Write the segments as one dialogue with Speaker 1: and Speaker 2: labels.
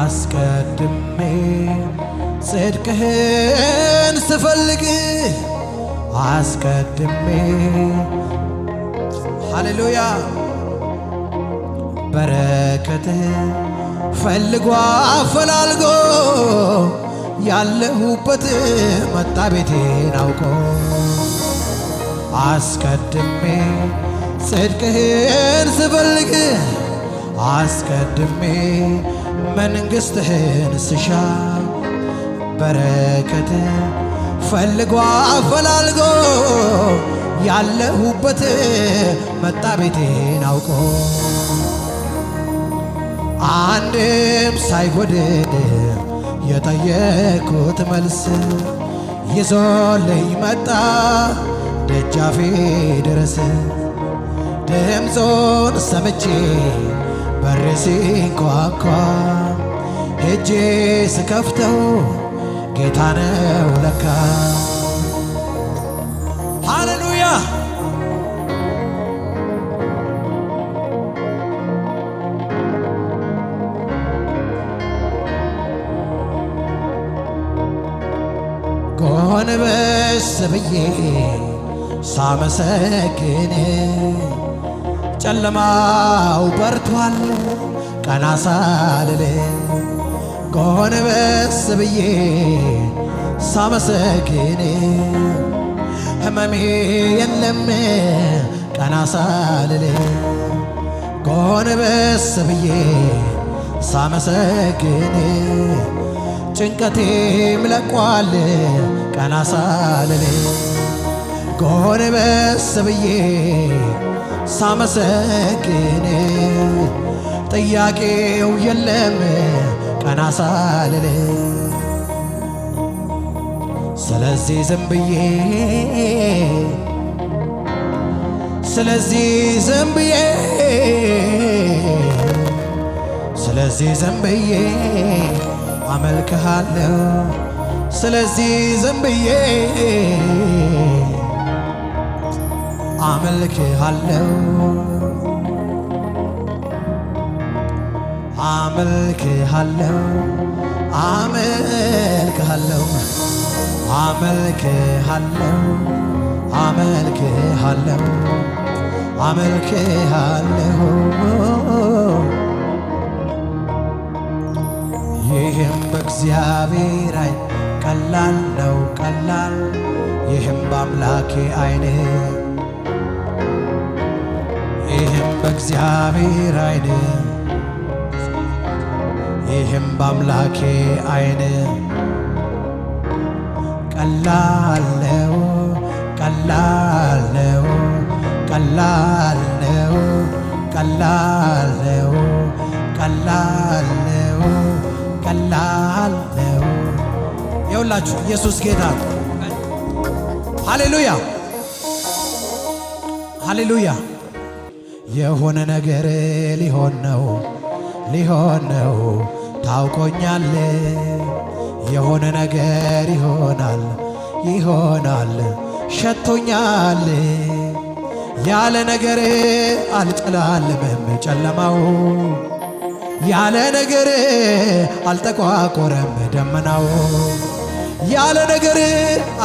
Speaker 1: አስቀድሜ ጽድቅህን ስፈልግ አስቀድሜ ሃሌሉያ በረከትህ ፈልጎ አፈላልጎ ያለሁበት መጣ ቤቴን አውቆ አስቀድሜ ጽድቅህን ስፈልግ አስቀድሜ መንግሥትህን ስሻ በረከትህ ፈልጎ አፈላልጎ ያለሁበት መጣ ቤቴን አውቆ አንድም ሳይጎድል የጠየኩት መልስ ይዞልኝ መጣ ደጃፌ ድረስ ድምፁን ሰምቼ በር ሲንኳኳ ሄጄ ስከፍተው ጌታ ነው ለካ ሃሌሉያ ጎንበስ ብዬ ሳመሰግን ጨለማው በርቷል ቀና ሳልል ጎንበስ ብዬ ሳመሰግን ሕመሜ የለም ቀና ሳልል ጎንበስ ብዬ ሳመሰግን ጭንቀቴም ለቋል ቀና ሳልል ጎንበስ ብዬ ሳመሰግን ጥያቄው የለም ቀና ሳልል ስለዚህ ዝም ብዬ ስለዚህ ዝም ብዬ ስለዚህ ዝም ብዬ አመልክሃለሁ ስለዚህ ዝም ብዬ አመልክሃለሁ አመልክሃለሁ አመልክሃለሁ አመልክሃለሁ አመልክሃለሁ አመልክሃለሁ ይህም በእግዚአብሔር ዓይን ቀላል ነው ቀላል ይህም በአምላኬ ዓይን ይህም በእግዚአብሔር ዓይን ይህም በአምላኬ ዓይን ቀላል ነው ቀላል ነው ቀላል ነው ቀላል ነው ቀላል ነው ቀላል ነው። ይኸውላችሁ ኢየሱስ ጌታ ሃሌሉያ ሃሌሉያ የሆነ ነገር ሊሆን ነው ሊሆን ነው ታውቆኛል የሆነ ነገር ይሆናል ይሆናል ሸቶኛል ያለ ነገር አልጨላለምም ጨለማው ያለ ነገር አልተቋቆረም ደመናው ያለ ነገር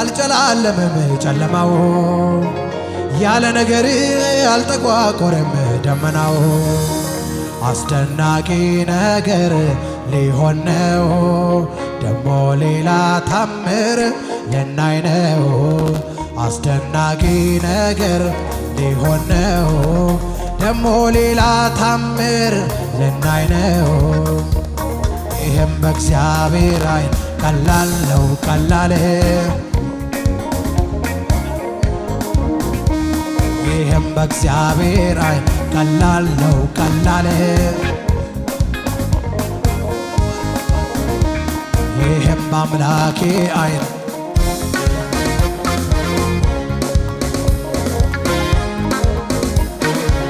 Speaker 1: አልጨላለምም ጨለማው ያለ ነገር አልተቋቆረም ደመናው አስደናቂ ነገር ሊሆን ነው ደሞ ሌላ ታምር ልናይ ነው አስደናቂ ነገር ሊሆን ነው ደሞ ሌላ ታምር ልናይ ነው ይህም በእግዚአብሔር ዓይን ቀላል ነው ቀላል ይህም በእግዚአብሔር ዓይን ቀላል ነው ቀላል ይህም በአምላኬ ዓይን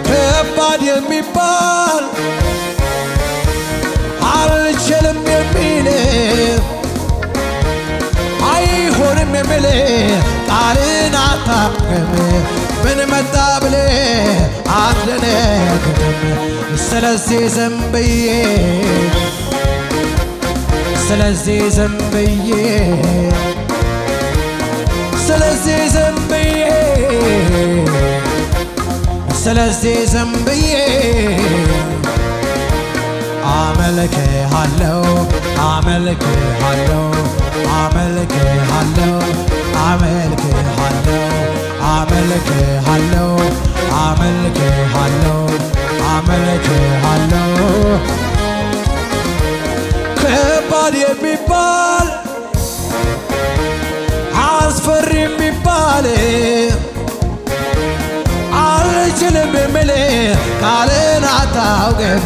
Speaker 1: ከባድ የሚባል አልችልም የሚል አይሆንም የሚል ቃልን አታውቅም ምን መጣ ብለህ አትደነግጥም ስለዚህ ዝም ብዬ ስለዚህ ዝም ብዬ ስለዚህ ዝም ብዬ ስለዚህ ዝም ብዬ አመልክሃለሁ አመልክሃለሁ አመልክሃለሁ አመልክሃለሁ አመልክሃለሁ አመልክሃለሁ አመልክሃለሁ ከባድ የሚባል አስፈሪ የሚባል አልችልም የምል ቃልን አታውቅም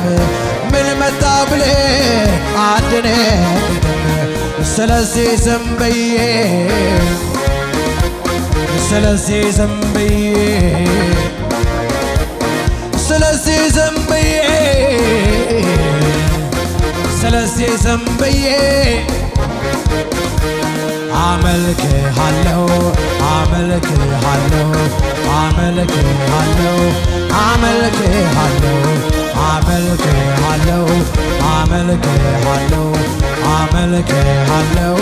Speaker 1: ምን መጣ ብለህ አትደነግጥም ስለዚህ ዝም ብዬ ስለዚህ ዝም ብዬ ስለዚህ ዝም ብዬ ስለዚህ ዝም ብዬ አመልክሃለሁ አመልክሃለሁ አመልክሃለሁ አመልክሃለሁ አመልክሃለሁ አመልክሃለሁ አመልክሃለሁ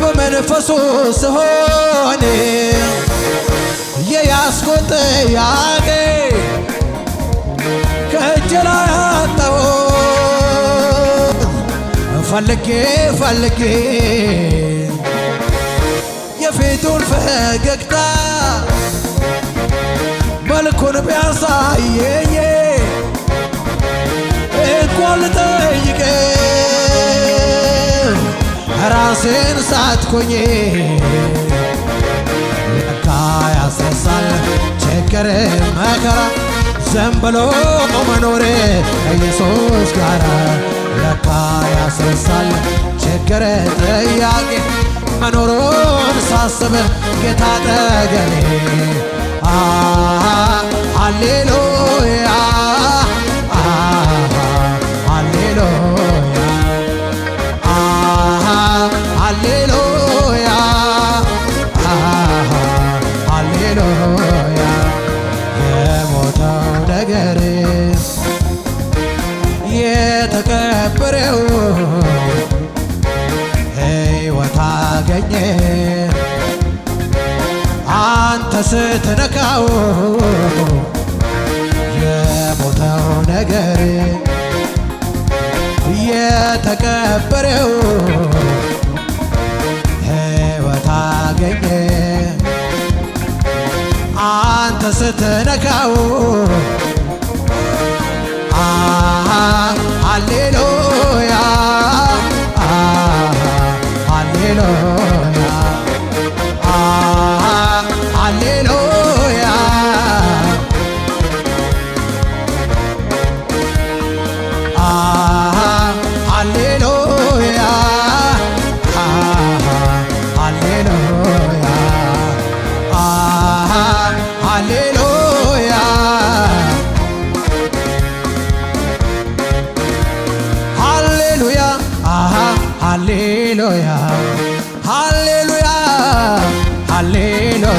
Speaker 1: በመንፈሱ ስሆን የያዝኩት ጥያቄ ከእጄ ላይ አጣሁት ፈልጌ ፈልጌ የፊቱን ፈገግታ መልኩን ቢያሳየኝ እንኳን ልጠይቀው ራሴን ሳትኩኝ ለካ ያስረሳል ችግር መከራ ዝም ብሎ መኖር ከኢየሱስ ጋር ለካ ያስረሳል ችግር ጥያቄ መኖሩን ሳስብ ጌታ አጠገቤ ሃሌሉያ ሃሌሉያ ሃሌሉያ ሃሌሉያ የሞተው ነገር የተቀበረው ሕይወት አገኘ አንተ ስትነካው የሞተው ነገር የተቀበረው ሕይወት አገኘ አንተ ስትነካው ሃሌሉያ ሃሌሉያ ሃሌሉያ ሃሌሉያ ሃሌሉያ ሃሌሉያ ሃሌሉያ ሃሌሉያ ሃሌሉያ ሃሌሉያ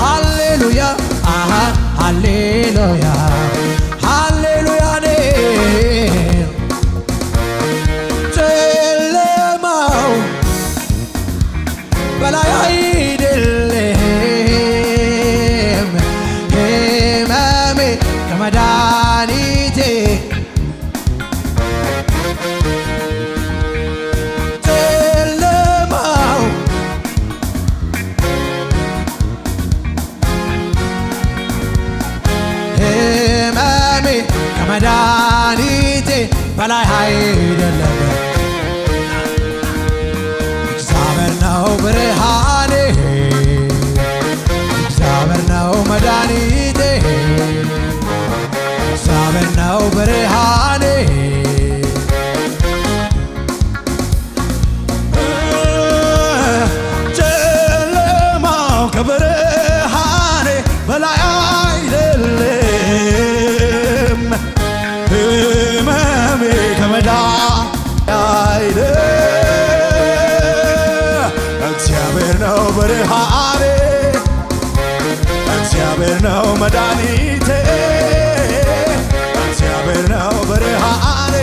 Speaker 1: ሃሌሉያ ሃሌሉያ ሃሌሉያ ጨለማው በላይ አይደለም ሕመሜ ከመድኃኒቴ ጨለማው ሕመሜ ከመድኃኒቴ በላይ አይደለም እግዚአብሔር ነው ብርሃኔ እግዚአብሔር ነው መድኃኒቴ እግዚአብሔር ነው ብርሃኔ ጨለማው ከብርሃኔ በላይ አይደለም ሕመሜ ከመድኃኒቴ አይደለም እግዚአብሔር ነው ብርሃኔ እግዚአብሔር ነው መድኃኒቴ እግዚአብሔር ነው ብርሃኔ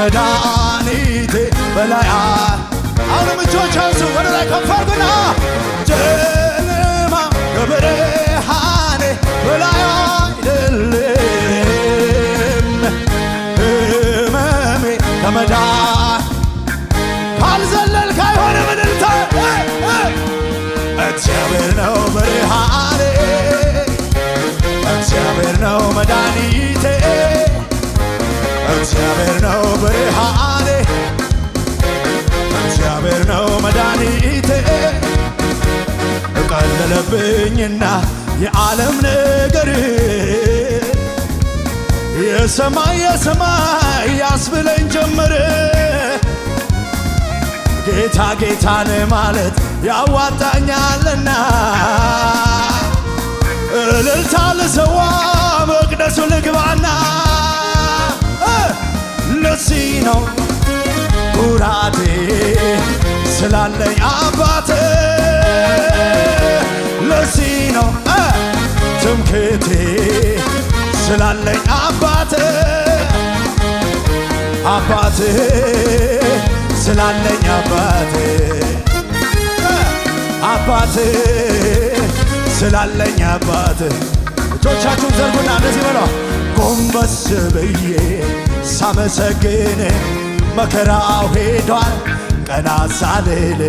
Speaker 1: ከመድኃኒቴ በላይ አሁንም እጆቻችሁ ወደ ላይ ከፍ አድርጉና ጨለማ ከብርሃኔ በላይ አይደለም ሕመሜ ከመዳን ካልዘለልክ አይሆንም እልልታ እግዚአብሔር ነው ብርሃኔ እግዚአብሔር ነው መድኃኒቴ እግዚአብሔር ነው ብርሃኔ እግዚአብሔር ነው መድኃኒቴ ቀለለብኝና የዓለም ነገር የሰማይ ያስብለኝ ጀመረ ጌታ ጌታን ማለት ያዋጣኛልና እልልታ ልሰዋ መቅደሱ ልግባና ለዚህ ነው ኩራቴ ስላለኝ አባቴ ለዚህ ነው ትምክህቴ ስላለኝ አባቴ አባቴ ስላለኝ አባቴ አባቴ ስላለኝ አባቴ እጆቻችሁን ዘርጉና እንደዚህ በለው ጎንበስ ብዬ ሳመሰግን መከራው ሄዷል ቀና ሳልል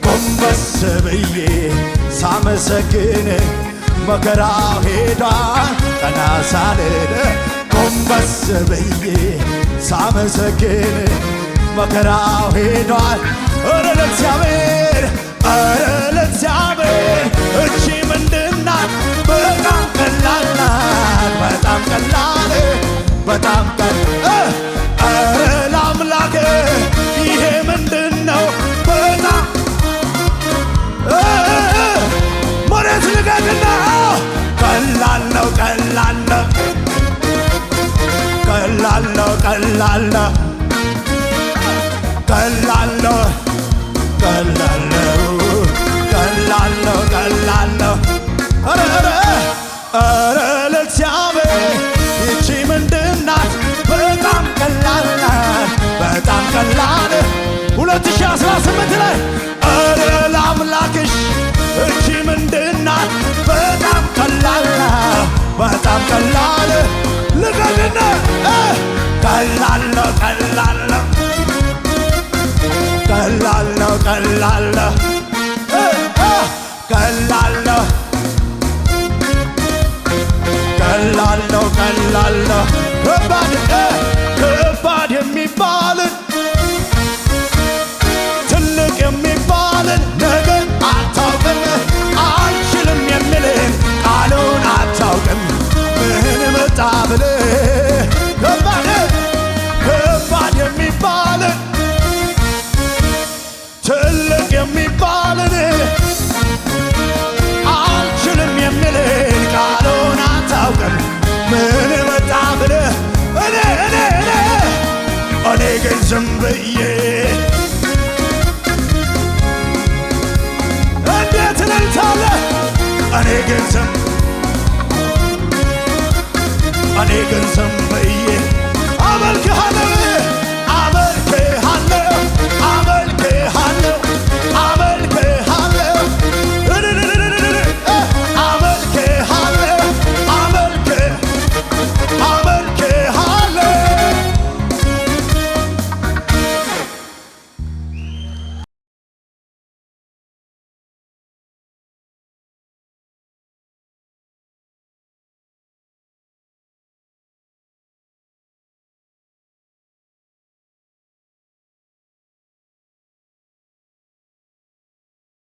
Speaker 1: ጎንበስ ብዬ ሳመሰግን መከራው ሄዷል ቀና ሳልል ጎንበስ ብዬ ሳመሰግን መከራው ሄዷል ኧረ ለእግዚአብሔር እቺ ምንድናት በጣም ቀላል ናት በጣም ቀላል በጣም ቀላል ኧረ ለአምላክ ይሄ ምንድነው በጣም መሬት ልቀቅና ቀላል ነው ቀላል ነው ቀላል ነው ቀላል ነው ቀላል ነው ቀላል ነው ቀላል ነው ቀላል ነው ኧረ ለእግዚአብሔር ይቺ ምንድናት በጣም ቀላል ናት በጣም ቀላል 2018 ላይ ኧረ ለአምላክሽ እቺ ምንድናት በጣም ቀላል ናት በጣም ቀላል ልቀቅና ቀላል ነው ቀላል ነው ቀላል ነው ቀላል ነው ቀላል ነው ቀላል ነው ቀላል ነው ከባድ የሚባልን ትልቅ የሚባልን ነገር አታውቅም አልችልም የሚልን ቃሉን አታውቅም ምን መጣ ብለህ ከባድ የሚባልን ትልቅ የሚባልን አልችልም የሚልን ቃሉን አታውቅም ምን መጣ ብለህ እኔ ግን ዝም ብዬ እንዴት እልልታለሁ እኔ ግን ዝም ብዬ